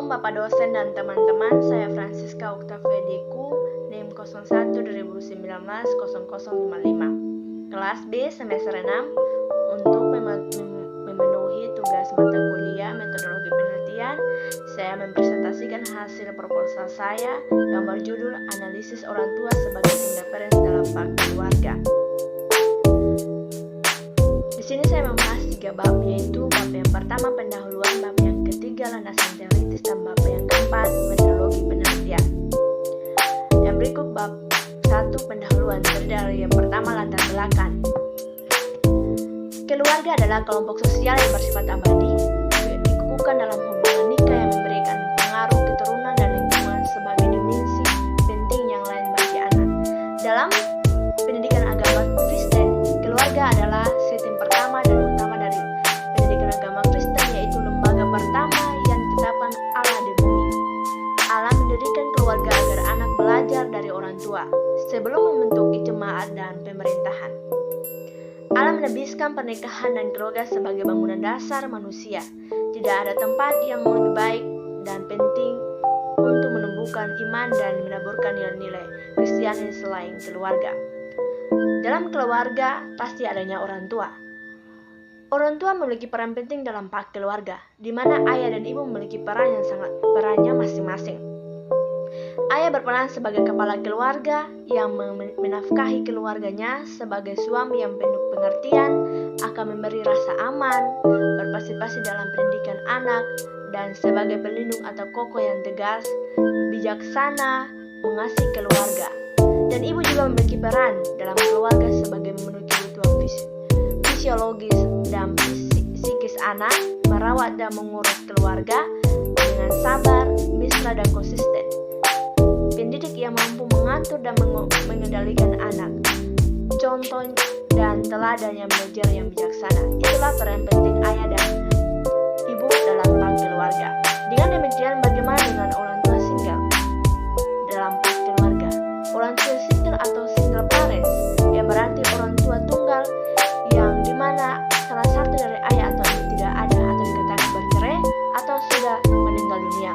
Shalom Bapak dosen dan teman-teman, saya Francisca Octavia Deku, NIM 01 2019 0055, kelas B semester 6, untuk memenuhi tugas mata kuliah metodologi penelitian. Saya mempresentasikan hasil proposal saya yang berjudul Analisis Orang Tua sebagai Fingerprint dalam Bab Keluarga. Di sini saya membahas 3 bab, yaitu bab yang pertama pendahuluan, bab yang ketiga landasan teoritis, dan bab yang keempat metodologi penelitian. Yang berikut bab 1 pendahuluan, dari yang pertama latar belakang. Keluarga adalah kelompok sosial yang bersifat abadi, dikukuhkan dalam hubungan nikah yang memberikan pengaruh keturunan dan lingkungan sebagai dimensi penting yang lain bagi anak. Dalam pendidikan agama Kristen, keluarga adalah setting pertama dan utama dari pendidikan agama Kristen, yaitu lembaga pertama yang ditetapkan Allah di bumi. Allah mendirikan keluarga agar anak belajar dari orang tua sebelum membentuk jemaat dan pemerintahan. Allah menebiskan pernikahan dan keluarga sebagai bangunan dasar manusia. Tidak ada tempat yang lebih baik dan penting untuk menumbuhkan iman dan menaburkan nilai-nilai Kristiani selain keluarga. Dalam keluarga pasti adanya orang tua. Orang tua memiliki peran penting dalam bab keluarga, di mana ayah dan ibu memiliki perannya masing-masing. Ayah berperan sebagai kepala keluarga yang menafkahi keluarganya, sebagai suami yang penuh pengertian, akan memberi rasa aman, berpartisipasi dalam pendidikan anak, dan sebagai pelindung atau kokoh yang tegas, bijaksana, mengasihi keluarga. Dan ibu juga memiliki peran dalam keluarga sebagai memenuhi kebutuhan fisiologis dan psikis anak, merawat dan mengurus keluarga dengan sabar, mesra, dan konsisten. Pendidik yang mampu mengatur dan mengendalikan anak, contoh dan teladan yang belajar yang bijaksana. Itulah peran penting ayah dan ibu dalam bab keluarga. Dengan demikian, bagaimana dengan orang tua single dalam bab keluarga? Orang tua single atau single parents, yang berarti orang tua tunggal, yang dimana salah satu dari ayah atau ibu tidak ada atau dikatakan bercerai atau sudah meninggal dunia.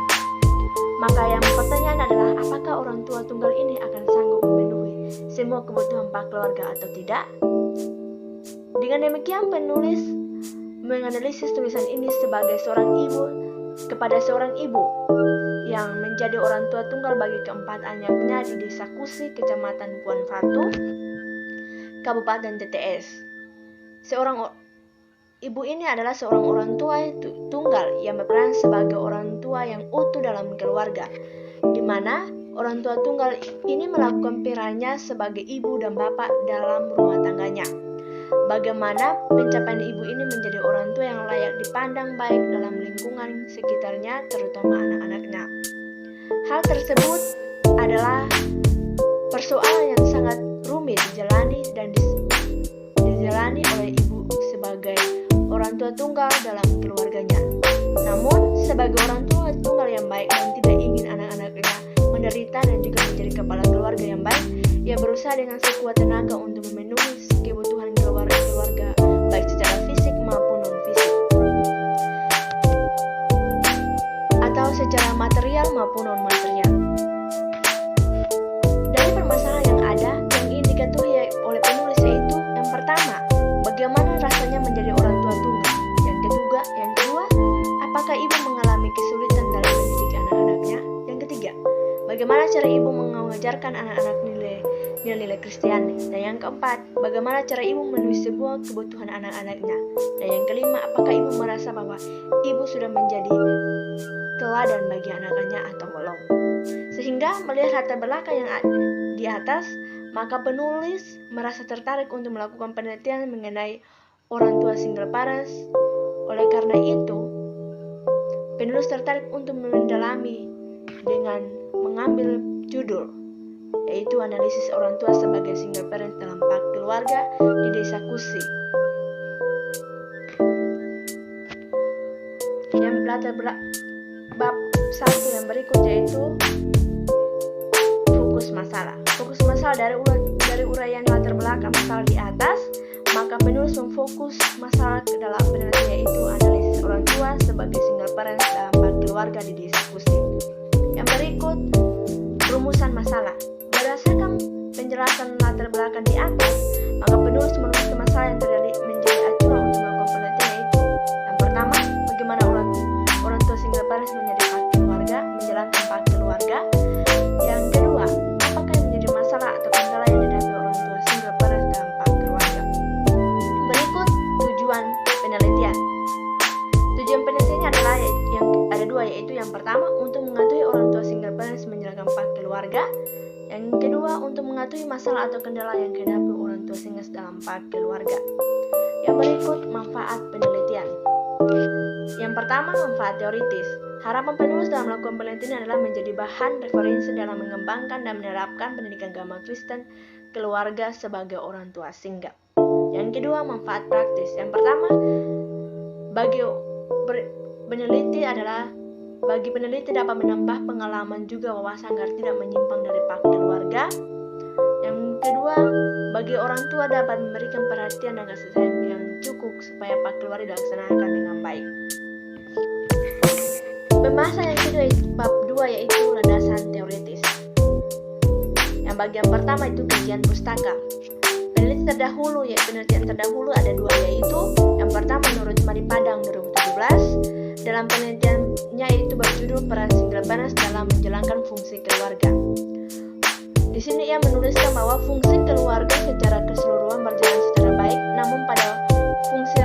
Maka yang pertanyaan adalah, apakah orang tua tunggal ini akan sanggup memenuhi semua kebutuhan bab keluarga atau tidak? Dengan demikian, penulis menganalisis tulisan ini sebagai seorang ibu kepada seorang ibu yang menjadi orang tua tunggal bagi keempat anaknya di Desa Kusi, Kecamatan Puan Fatu, Kabupaten TTS. Ibu ini adalah seorang orang tua tunggal yang berperan sebagai orang tua yang utuh dalam keluarga, di mana orang tua tunggal ini melakukan perannya sebagai ibu dan bapak dalam rumah tangganya. Bagaimana pencapaian ibu ini menjadi orang tua yang layak dipandang baik dalam lingkungan sekitarnya, terutama anak-anaknya. Hal tersebut adalah persoalan yang sangat rumit dijalani oleh ibu sebagai orang tua tunggal dalam keluarganya. Namun, sebagai orang tua tunggal yang baik dan tidak ingin anak-anaknya menderita dan juga menjadi kepala keluarga yang baik, ia berusaha dengan sekuat tenaga untuk memenuhi kebutuhan keluarga baik secara fisik maupun non-fisik, atau secara material maupun non-material. Dari permasalahan yang ada yang ingin diketahui oleh penulis, yaitu yang pertama, bagaimana rasanya menjadi orang tua tunggal. Yang kedua, apakah ibu mengalami kesulitan dalam mendidik anak-anaknya? Yang ketiga, bagaimana cara ibu mengajarkan anak-anak nilai-nilai Kristiani? Dan yang keempat, bagaimana cara ibu memenuhi sebuah kebutuhan anak-anaknya? Dan yang kelima, apakah ibu merasa bahwa ibu sudah menjadi teladan bagi anak-anaknya atau belum? Sehingga melihat latar belakang yang di atas, maka penulis merasa tertarik untuk melakukan penelitian mengenai orang tua single parents. Oleh karena itu, penulis tertarik untuk mendalami dengan mengambil judul, yaitu Analisis Orang Tua sebagai Single Parent dalam bab Keluarga di Desa Kusi. Yang bab 1 yang berikut, yaitu fokus masalah. Fokus masalah dari uraian latar belakang masalah di atas, maka penulis memfokus masalah ke dalam penelitian, yaitu analisis orang tua sebagai single parent dalam bab keluarga di Desa Kusi. Berikut rumusan masalah. Berdasarkan penjelasan latar belakang di atas, maka penulis menulis masalah yang terjadi menjadi acuan untuk melakukan penelitian, yaitu yang pertama, bagaimana orang tua single parents menjadi pak keluarga, menjalankan pak keluarga. Yang kedua, apakah yang menjadi masalah atau kendala yang dihadapi orang tua single parents dalam pak keluarga. Berikut tujuan penelitian. Tujuan penelitiannya adalah yang ada dua, yaitu yang pertama untuk mengetahui orang tua single parents menjalankan pak keluarga. Yang kedua, untuk mengetahui masalah atau kendala yang dihadapi orang tua single dalam pak keluarga. Yang berikut manfaat penelitian. Yang pertama, manfaat teoritis. Harapan penulis dalam melakukan penelitian adalah menjadi bahan referensi dalam mengembangkan dan menerapkan pendidikan agama Kristen keluarga sebagai orang tua single. Yang kedua, manfaat praktis. Yang pertama, bagi peneliti dapat menambah pengalaman juga wawasan agar tidak menyimpang dari pak keluarga. Yang kedua, bagi orang tua dapat memberikan perhatian dan kasih sayang yang cukup supaya pak keluarga dilaksanakan dengan baik. Pembahasan yang kedua bab 2, yaitu landasan teoritis. Yang bagian pertama itu kajian pustaka. Penelitian terdahulu ada dua, yaitu yang pertama menurut Mari Padang 2017. Dalam penelitiannya itu berjudul Peran Single Parents dalam Menjalankan Fungsi Keluarga. Di sini ia menuliskan bahwa fungsi keluarga secara keseluruhan berjalan secara baik, namun pada fungsi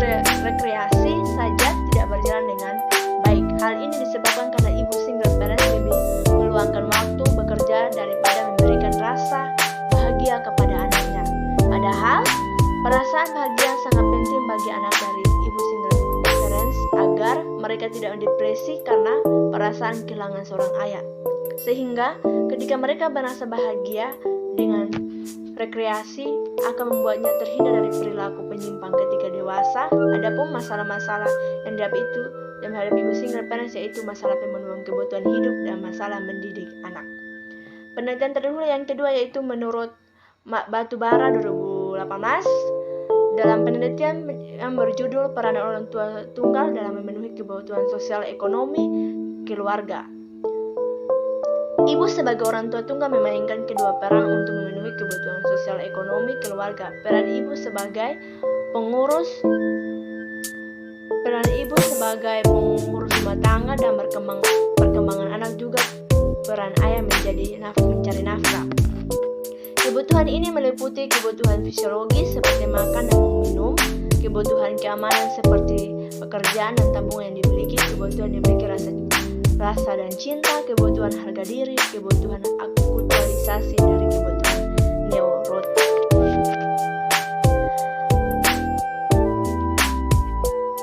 rekreasi saja tidak berjalan dengan baik. Hal ini disebabkan karena ibu single parents lebih meluangkan waktu bekerja daripada memberikan rasa bahagia kepada anaknya. Padahal perasaan bahagia sangat penting bagi anak dari ibu single parents agar mereka tidak mendepresi karena perasaan kehilangan seorang ayah. Sehingga ketika mereka merasa bahagia dengan rekreasi akan membuatnya terhindar dari perilaku penyimpang ketika dewasa. Adapun masalah-masalah yang dihadapi ibu single parents, yaitu masalah pemenuhan kebutuhan hidup dan masalah mendidik anak. Penelitian terdahulu yang kedua yaitu menurut Batubara 2018. Dalam penelitian yang berjudul Peran Orang Tua Tunggal dalam Memenuhi Kebutuhan Sosial Ekonomi Keluarga. Ibu sebagai orang tua tunggal memainkan kedua peran untuk memenuhi kebutuhan sosial ekonomi keluarga. Peran ibu sebagai pengurus rumah tangga dan perkembangan anak, juga peran ayah mencari nafkah. Kebutuhan ini meliputi kebutuhan fisiologis seperti makan dan minum, kebutuhan keamanan seperti pekerjaan dan tabungan yang dimiliki, kebutuhan dimiliki rasa dan cinta, kebutuhan harga diri, kebutuhan aktualisasi dari kebutuhan neurotik.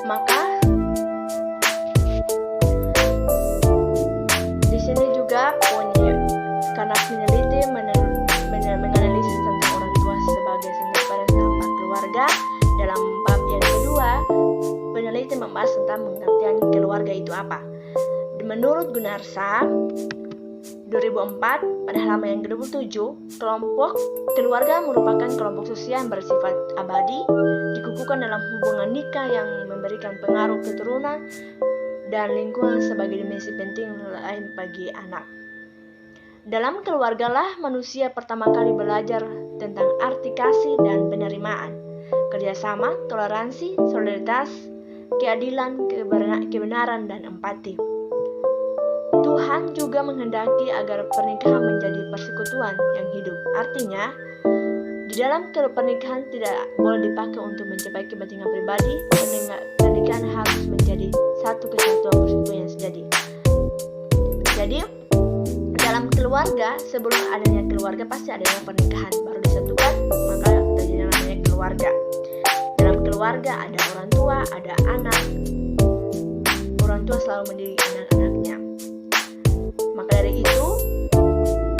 Maka di sini juga karena peneliti menganalisis tentang orang tua sebagai single parents dalam keluarga. Dalam bab yang kedua, peneliti membahas tentang pengertian keluarga itu apa. Menurut Gunarsa 2004 pada halaman yang ke-27, kelompok keluarga merupakan kelompok sosial yang bersifat abadi, dikukuhkan dalam hubungan nikah yang memberikan pengaruh keturunan dan lingkungan sebagai dimensi penting lain bagi anak. Dalam keluargalah manusia pertama kali belajar tentang arti kasih dan penerimaan, kerjasama, toleransi, solidaritas, keadilan, kebenaran, dan empati. Tuhan juga menghendaki agar pernikahan menjadi persekutuan yang hidup. Artinya, di dalam pernikahan tidak boleh dipakai untuk mencapai kepentingan pribadi. Pernikahan harus menjadi satu kesatuan persekutuan yang sejati. Jadi, dalam keluarga, sebelum adanya keluarga pasti adanya pernikahan, baru disatukan, maka terjadi namanya keluarga. Dalam keluarga ada orang tua, ada anak. Orang tua selalu mendidik anak-anaknya. Maka dari itu,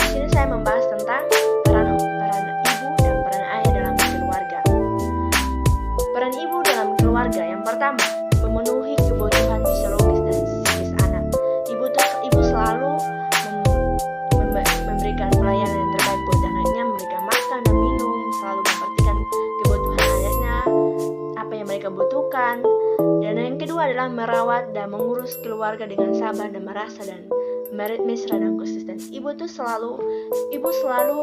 di sini saya membahas tentang peran ibu dan peran ayah dalam keluarga. Peran ibu dalam keluarga yang pertama, memenuhi kebutuhan fisiologis dan psikis anak. Ibu selalu memberikan pelayanan yang terbaik buat anaknya, memberikan makan dan minum, selalu memperhatikan kebutuhan anaknya, apa yang mereka butuhkan. Dan yang kedua adalah merawat dan mengurus keluarga dengan sabar dan merasa dan mesra dan konsisten. Ibu selalu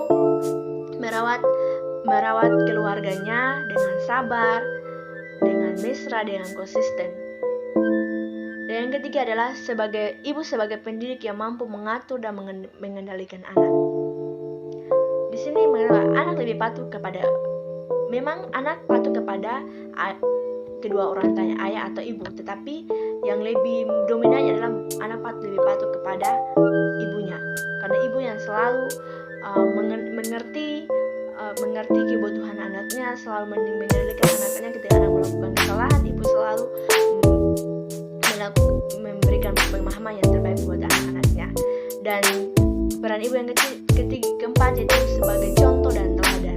merawat keluarganya dengan sabar, dengan mesra, dengan konsisten. Dan yang ketiga adalah ibu sebagai pendidik yang mampu mengatur dan mengendalikan anak. Di sini anak lebih patuh kepada, memang anak patuh kepada kedua orang tuanya, ayah atau ibu, tetapi yang lebih dominannya adalah anak lebih patuh kepada ibunya, karena ibu yang selalu mengerti kebutuhan anaknya, selalu mengendalikan anaknya ketika anak melakukan kesalahan. Ibu selalu memberikan pemahaman yang terbaik buat anak-anaknya. Dan peran ibu yang keempat yaitu sebagai contoh dan teladan.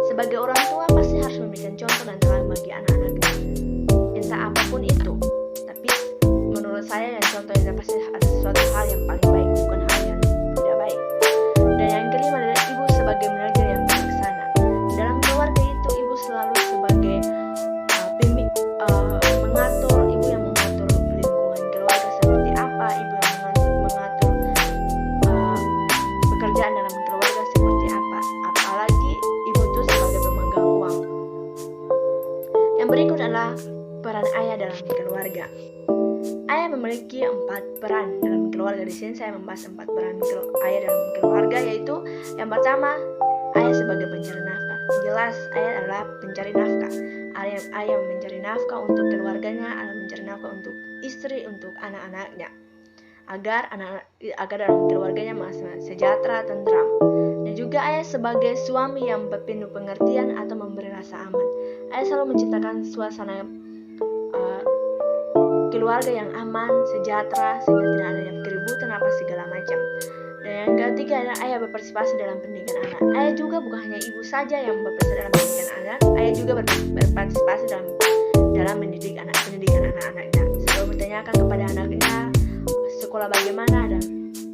Sebagai orang tua pasti harus memberikan contoh dan teladan bagi anak-anaknya, entah apapun itu. Tapi menurut saya yang contoh itu pasti ada sesuatu hal yang paling baik, bukan hal yang tidak baik. Dan yang kelima adalah ibu sebagai manajer yang bijaksana. Dalam keluarga itu ibu selalu sebagai ibu yang mengatur lingkungan keluarga seperti apa, ibu yang mengatur pekerjaan dalam keluarga seperti apa, apalagi ibu itu sebagai pemegang uang. Yang berikut adalah peran ayah dalam keluarga. Ayah memiliki 4 peran dalam keluarga. Di sini saya membahas 4 peran ayah dalam keluarga, yaitu yang pertama, ayah sebagai pencari nafkah. Jelas ayah adalah pencari nafkah. Ayah mencari nafkah untuk keluarganya, ayah mencari nafkah untuk istri, untuk anak-anaknya, agar dalam keluarganya masih sejahtera, tentram. Dan juga ayah sebagai suami yang penuh pengertian atau memberi rasa aman. Ayah selalu menciptakan suasana keluarga yang aman, sejahtera, sehingga tidak adanya keributan apa segala macam. Dan yang ketiga adalah ayah berpartisipasi dalam pendidikan anak. Ayah juga bukan hanya ibu saja yang berpartisipasi dalam pendidikan anak, ayah juga berpartisipasi dalam pendidikan anak-anaknya. Selalu bertanyakan kepada anaknya sekolah bagaimana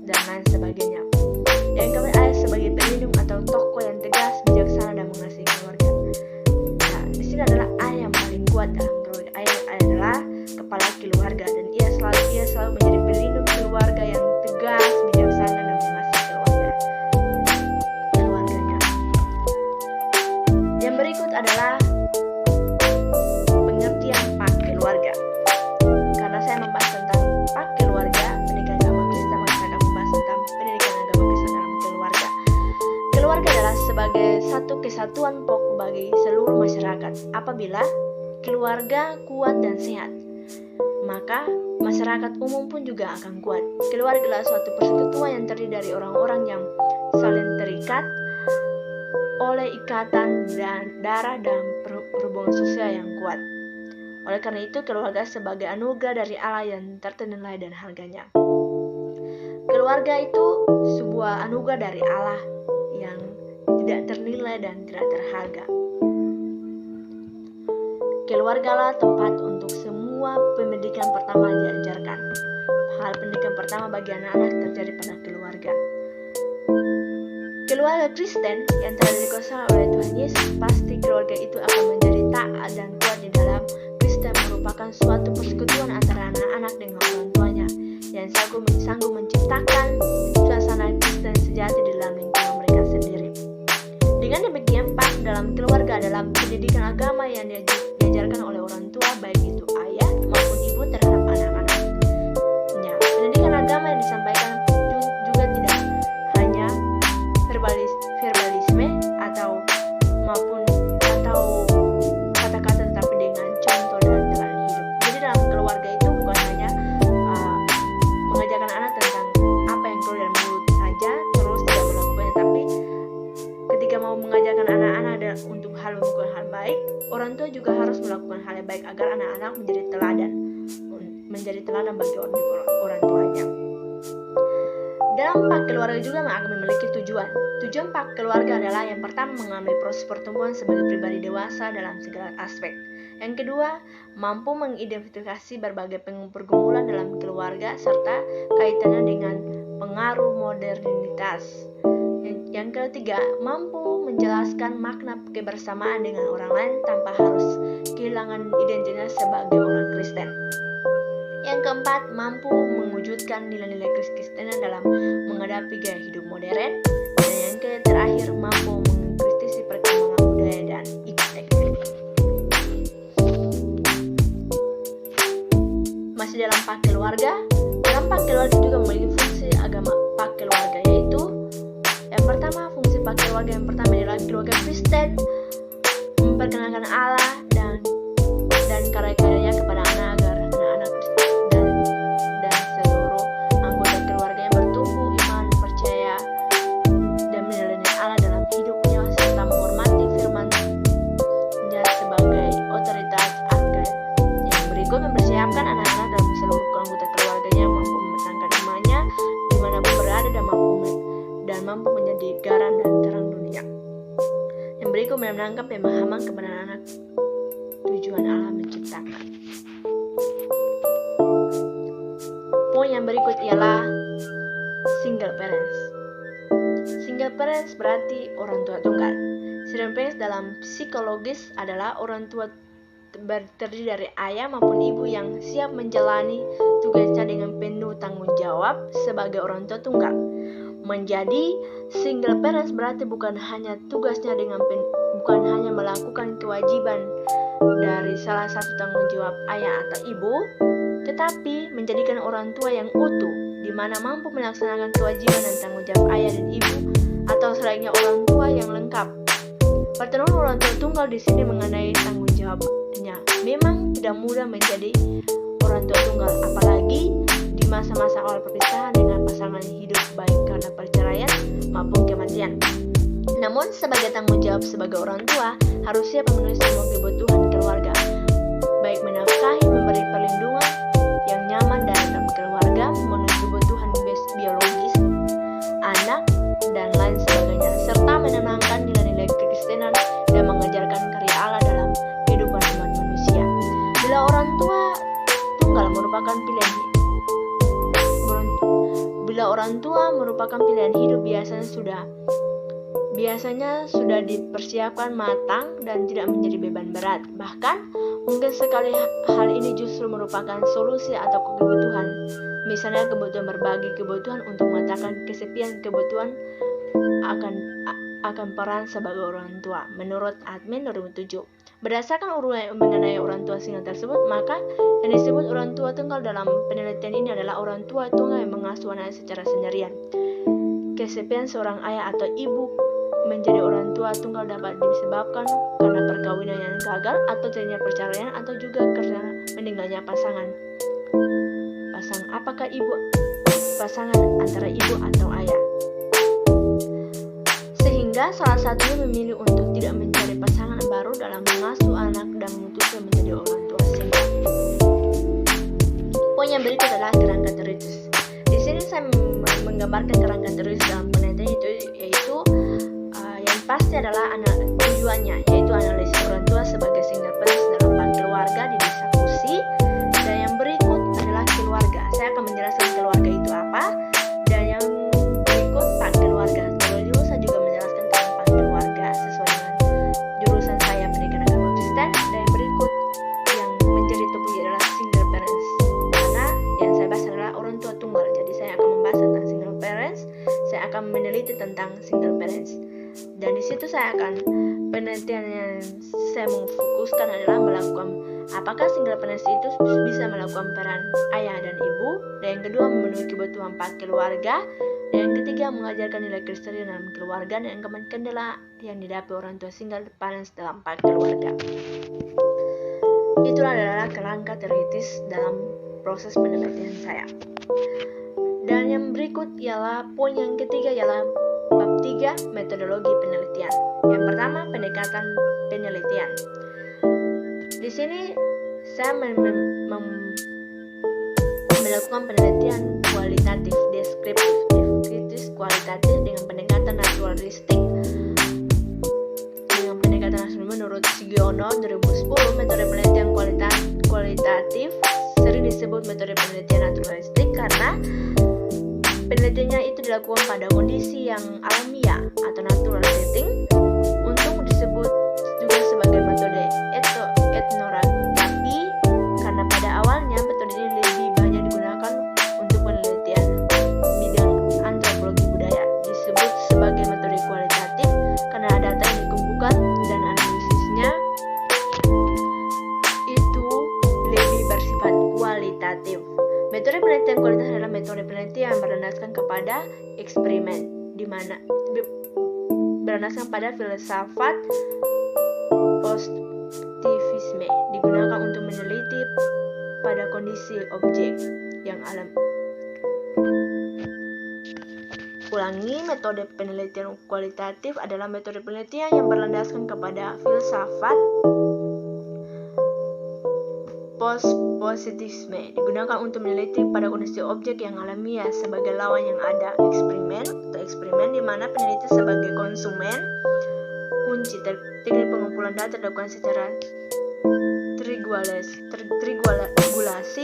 dan lain sebagainya. Dan yang keempat, ayah sebagai pelindung atau tokoh yang tegas, bijaksana dan mengasihi keluarga. Nah, di sini adalah ayah yang paling kuat dalam keluarga. Ayah adalah kepala keluarga, dan ia selalu menjadi pelindung keluarga yang tegas, bijaksana dan mengasihi keluarganya. Yang berikut adalah pengertian pak keluarga. Karena saya membahas tentang pak keluarga, pendidikan agama Kristen, maka saya akan membahas tentang pendidikan agama Kristen dalam keluarga. Keluarga adalah sebagai satu kesatuan pokok bagi seluruh masyarakat. Apabila keluarga kuat dan sehat, maka masyarakat umum pun juga akan kuat. Keluarga adalah suatu persekutuan yang terdiri dari orang-orang yang saling terikat oleh ikatan dan darah dan hubungan sosial yang kuat. Oleh karena itu, keluarga sebagai anugerah dari Allah yang ternilai dan harganya. Keluarga itu sebuah anugerah dari Allah yang tidak ternilai dan tidak terharga. Keluargalah tempat untuk semua pendidikan pertama diajarkan. Hal pendidikan pertama bagi anak-anak terjadi pada keluarga. Keluarga Kristen yang telah dikuasai oleh Tuhan Yesus, pasti keluarga itu akan menjadi taat dan kuat di dalam Kristen, merupakan suatu persekutuan antara anak-anak dengan orang tuanya yang sanggup menciptakan suasana Kristen sejati di dalam lingkungan mereka sendiri. Dengan demikian, pak dalam keluarga adalah pendidikan agama yang diajarkan oleh orang tua, baik itu ayah maupun ibu terhadap anak-anaknya. Pendidikan agama yang disampaikan juga tidak hanya verbalisme atau kata-kata, tetapi dengan contoh dan teladan hidup. Jadi dalam keluarga itu bukan hanya mengajarkan anak tentang apa yang keluar dari mulut saja terus tidak melakukannya, tapi ketika mau mengajarkan anak-anak untuk melakukan hal baik, orang tua juga harus melakukan hal yang baik agar anak-anak menjadi teladan bagi orang tuanya. Dalam pak keluarga juga akan memiliki tujuan. Tujuan pak keluarga adalah yang pertama, mengalami proses pertumbuhan sebagai pribadi dewasa dalam segala aspek. Yang kedua, mampu mengidentifikasi berbagai pergumulan dalam keluarga serta kaitannya dengan pengaruh modernitas. Yang ketiga, mampu menjelaskan makna kebersamaan dengan orang lain tanpa harus kehilangan identitas sebagai orang Kristen. Yang keempat, mampu mewujudkan nilai-nilai kekristenan dalam menghadapi gaya hidup modern. Dan yang terakhir, mampu mengkritisi perkembangan budaya dan teknik. Masih dalam pak keluarga juga memiliki fungsi agama pak keluarga, yaitu yang pertama, fungsi pak keluarga yang pertama adalah keluarga Kristen memperkenalkan Allah dan karya-karyanya kepada anak agar anak-anak dan seluruh anggota keluarganya bertumbuh iman, percaya dan menjalani Allah dalam hidupnya serta menghormati firman-Nya sebagai otoritas agar yang berikut mempersiapkan anak-anak dalam seluruh anggota keluarganya mampu membesarkan imannya dimanapun berada dan mampu menjadi garam dan terang dunia. Yang berikut menanamkan pemahaman kepada anak tujuan Allah menciptakan. Poin yang berikut ialah single parents. Single parents berarti orang tua tunggal. Single parents dalam psikologis adalah orang tua terdiri dari ayah maupun ibu yang siap menjalani tugasnya dengan penuh tanggung jawab sebagai orang tua tunggal. Menjadi single parents berarti bukan hanya melakukan kewajiban dari salah satu tanggung jawab ayah atau ibu, tetapi menjadikan orang tua yang utuh, di mana mampu melaksanakan kewajiban dan tanggung jawab ayah dan ibu, atau selayaknya orang tua yang lengkap. Pertemuan orang tua tunggal di sini mengenai tanggung jawabnya. Memang tidak mudah menjadi orang tua tunggal, apalagi di masa-masa awal perpisahan dengan pasangan hidup baik karena perceraian maupun kematian. Namun sebagai tanggung jawab sebagai orang tua harus siap memenuhi semua kebutuhan keluarga, baik menafkahi, memberi perlindungan yang nyaman dalam keluarga, memenuhi kebutuhan biologis anak dan lain sebagainya, serta menanamkan nilai-nilai kekristenan dan mengajarkan karya Allah dalam kehidupan umat manusia. Bila orang tua tunggal merupakan pilihan hidup biasanya sudah dipersiapkan matang dan tidak menjadi beban berat. Bahkan mungkin sekali hal ini justru merupakan solusi atau kebutuhan. Misalnya kebutuhan berbagi kebutuhan untuk mengatakan kesepian kebutuhan akan peran sebagai orang tua. Menurut Admin 2007, berdasarkan uraian mengenai orang tua single tersebut, maka yang disebut orang tua tunggal dalam penelitian ini adalah orang tua tunggal yang mengasuh anak secara sendirian. Kesepian seorang ayah atau ibu menjadi orang tua tunggal dapat disebabkan karena perkawinan yang gagal atau terjadinya perceraian atau juga karena meninggalnya pasangan. Apakah pasangan antara ibu atau ayah? Sehingga salah satunya memilih untuk tidak mencari pasangan baru dalam mengasuh anak dan memutuskan menjadi orang tua single. Poin yang berikut adalah kerangka teoritis. Di sini saya menggambarkan kerangka teoritis dalam penelitian yaitu yang pasti adalah tujuannya, yaitu analisis orang tua sebagai single parents dalam pak keluarga didiskusi. Dan yang berikut adalah keluarga. Saya akan menjelaskan keluarga itu apa, dan yang berikut pak keluarga. Terlebih dulu saya juga menjelaskan tentang pak keluarga sesuai dengan jurusan saya pendidikan agama Kristen. Dan yang berikut yang menjadi topik adalah single parents, karena yang saya bahas adalah orang tua tunggal. Jadi saya akan membahas tentang single parents, saya akan meneliti tentang single parents. Dan di situ penelitian yang saya memfokuskan adalah melakukan apakah single parents itu bisa melakukan peran ayah dan ibu. Dan yang kedua, memenuhi kebutuhan pak keluarga. Dan yang ketiga, mengajarkan nilai Kristen dalam keluarga. Dan yang keempat, kendala yang didapat orang tua single parents dalam pak keluarga. Itulah adalah kerangka teoritis dalam proses penelitian saya. Dan yang berikut ialah poin yang ketiga ialah bab 3, metodologi penelitian. Yang pertama, pendekatan penelitian. Di sini saya melakukan penelitian kualitatif, deskriptif, kualitatif dengan pendekatan naturalistik. Dengan pendekatan menurut Sugiono 2010, metode penelitian kualitatif sering disebut metode penelitian naturalistik karena penelitiannya itu dilakukan pada kondisi yang alamiah atau natural setting. Untuk disebut juga sebagai metode etnografi karena pada awalnya metode ini lebih berlandaskan kepada eksperimen, di mana berlandaskan pada filsafat positivisme, digunakan untuk meneliti pada kondisi objek yang alami. Ulangi, metode penelitian kualitatif adalah metode penelitian yang berlandaskan kepada filsafat positivisme, digunakan untuk meneliti pada kondisi objek yang alamiah sebagai lawan yang ada. Eksperimen di mana peneliti sebagai konsumen kunci. Teknik pengumpulan data dilakukan secara triangulasi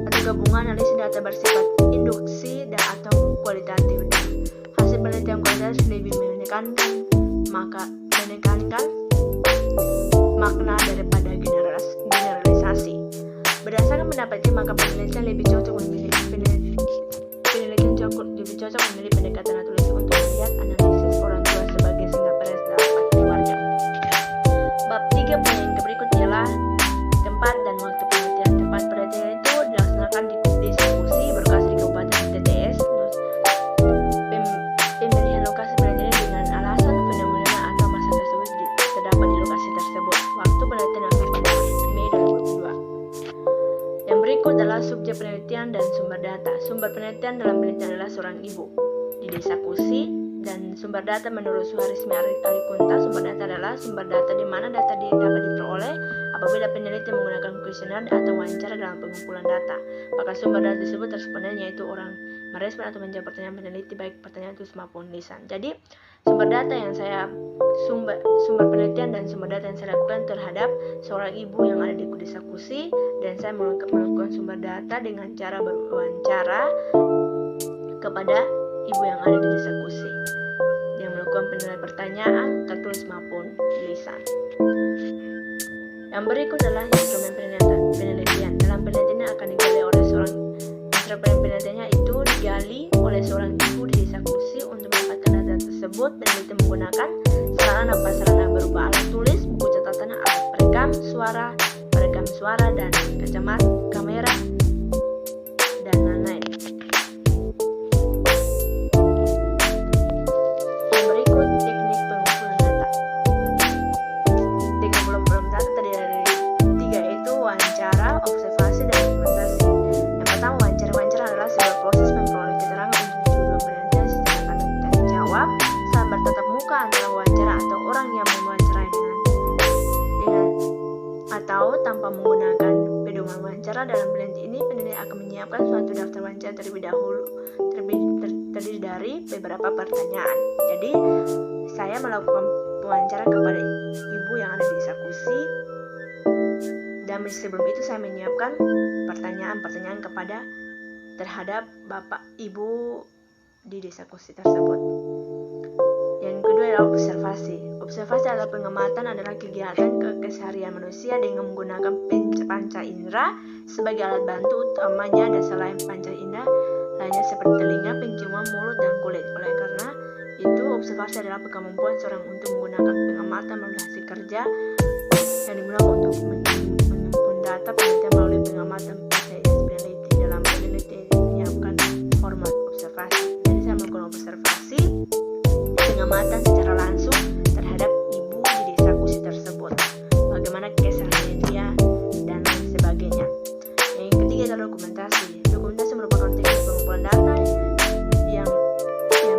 atau gabungan analisis data bersifat induksi dan atau kualitatif. Hasil penelitian kualitatif lebih menekankan makna daripada generalisasi. Berdasarkan pendapat ini, maka penelitian lebih cocok memilih pendekatan naturalistik untuk melihat analisis orang tua sebagai singa peres dapat keluarga. Bab 3 yang berikut ialah tempat dan waktu penelitian. Tempat penelitian itu dilaksanakan di diskusi berlokasi di Kabupaten TTS. Pemilihan lokasi penelitian dengan alasan fenomena atau masa tersebut terdapat di lokasi tersebut. Waktu penelitian akan pada Mei 2022. Yang berikut adalah subjek penelitian dan sumber data. Sumber penelitian dalam penelitian adalah seorang ibu di desa Kusi, dan sumber data menurut Suharismi Alikunta, sumber data adalah sumber data di mana data dapat diperoleh apabila peneliti menggunakan kuesioner atau wawancara dalam pengumpulan data. Maka sumber data tersebut responden yaitu orang merespon atau menjawab pertanyaan peneliti baik pertanyaan tulis maupun lisan. Jadi sumber penelitian dan sumber data yang saya lakukan terhadap seorang ibu yang ada di desa Kusi, dan saya melakukan sumber data dengan cara berwawancara kepada ibu yang ada di desa Kusi yang melakukan penilaian pertanyaan tertulis maupun lisan. Yang berikut adalah instrumen penelitian. Dalam penelitian akan digali oleh seorang instrumen penelitiannya itu digali oleh seorang ibu di desa Kusi. Untuk mendapatkan data tersebut, peneliti menggunakan sarana berupa alat tulis, buku catatan, alat perekam suara dan kacamata kamera dan lain-lain. Yang berikut teknik pengumpulan data. Teknik pengumpulan data terdiri dari 3, yaitu wawancara, observasi, dan dokumentasi. Yang pertama, wawancara adalah sebuah proses memperoleh keterangan untuk tujuan penelitian secara tanya dan jawab saat bertatap muka antara wawancara atau orang yang mewawancarai dengan atau tanpa menggunakan pedoman wawancara. Dalam penelitian ini, peneliti akan menyiapkan suatu daftar wawancara terlebih dahulu terdiri dari beberapa pertanyaan. Jadi saya melakukan wawancara kepada ibu yang ada di desa Kusi, dan sebelum itu saya menyiapkan pertanyaan terhadap bapak ibu di desa Kusi tersebut. Yang kedua adalah observasi. Observasi adalah pengamatan adalah kegiatan keseharian manusia dengan menggunakan panca indera sebagai alat bantu utamanya, dan selain panca indera lainnya seperti telinga, penciuman, mulut, dan kulit. Oleh karena itu, observasi adalah kemampuan seorang untuk menggunakan pengamatan melalui hasil kerja yang digunakan untuk menghimpun data penelitian melalui pengamatan peneliti. Dalam penelitian menyiapkan format observasi. Jadi saya melakukan observasi pengamatan secara langsung terhadap ibu di desa Kusi tersebut, bagaimana keseharian dia dan lain sebagainya. Yang ketiga adalah dokumentasi. Dokumentasi merupakan teknik pengumpulan data yang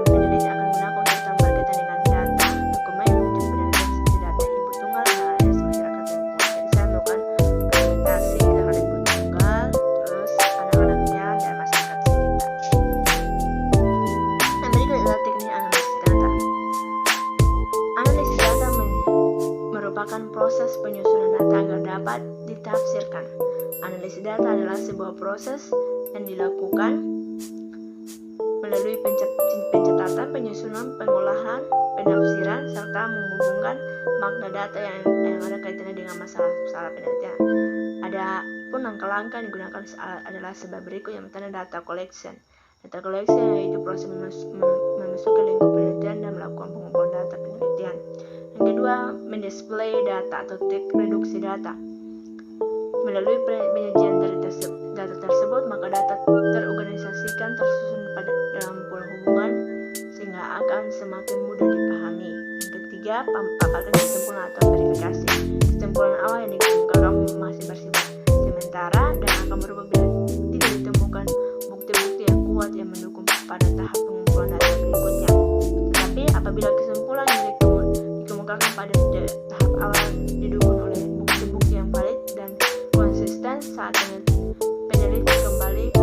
peneliti akan gunakan untuk berkaitan dengan data dokumen yang menunjukkan penelitian seperti data ibu tunggal dan alias masyarakat. Jadi saya melakukan dokumentasi terhadap ibu tunggal, terus anak-anaknya dan masyarakat sekitar. Yang berikut adalah teknik analisis data. Analisis data merupakan proses penyusunan data agar dapat ditafsirkan. Analisis data adalah sebuah proses yang dilakukan melalui pencatatan, penyusunan, pengolahan, penafsiran, serta menghubungkan makna data yang ada kaitannya dengan masalah penelitian. Ada pun langkah-langkah yang digunakan adalah sebab berikut. Yang pertama, data collection. Data collection yaitu proses memasuki lingkup penelitian dan melakukan pengumpulan data penelitian. Yang kedua, mendisplay data atau reduksi data. Melalui penyajian dari data tersebut, maka data terorganisasikan tersusun paparkan kesimpulan atau verifikasi. Kesimpulan awal yang dikemukakan masih bersifat sementara dan akan berubah bila tidak ditemukan bukti-bukti yang kuat yang mendukung pada tahap pengumpulan data berikutnya. Tetapi apabila kesimpulan yang dikemukakan pada tahap awal didukung oleh bukti-bukti yang valid dan konsisten saat peneliti kembali